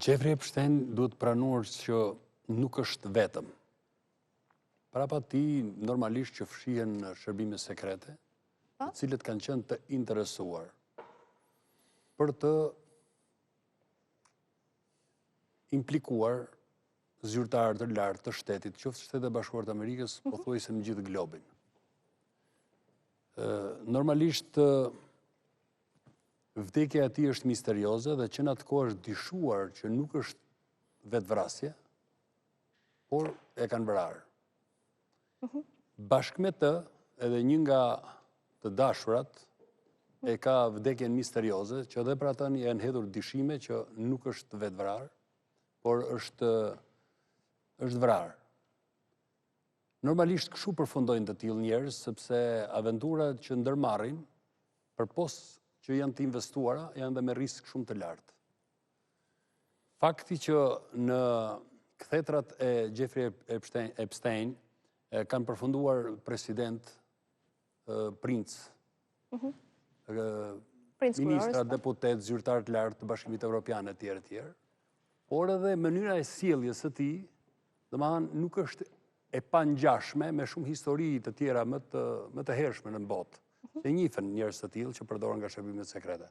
Jeffrey Epstein duhet pranuar që nuk është vetëm. Prapa ti normalisht që fshihen në shërbime sekrete, të cilët kanë qenë të interesuar për të implikuar zyrtarë të lartë të shtetit, qoftë Shtetet e Bashkuara të Amerikës, pothuajse në gjithë globin. Normalisht vdekja e tij është misterioze dhe që në atë kohë është dishuar që nuk është vetvrasje, por e kanë vrarë. Bashkë me të, edhe një nga të dashurat e ka vdekjen misterioze, që edhe për ata janë hedhur dyshime që nuk është vetvrarë, por është vrarë. Normalisht kështu përfundojnë të tillë njerëz, sepse aventurat që ndërmarrin, përpos që janë të investuara, janë dhe me risk shumë të lartë. Fakti që në kthetrat e Jeffrey Epstein kanë përfunduar president, princ, ministra, deputet, zyrtar të lartë të Bashkimit Evropian e tjerë, por edhe mënyra e sjelljes së tij, domethënë nuk është e pangjashme me shumë histori të tjera më të hershme në botë, që njihen njerëz të tillë që përdoren nga shërbimet sekrete.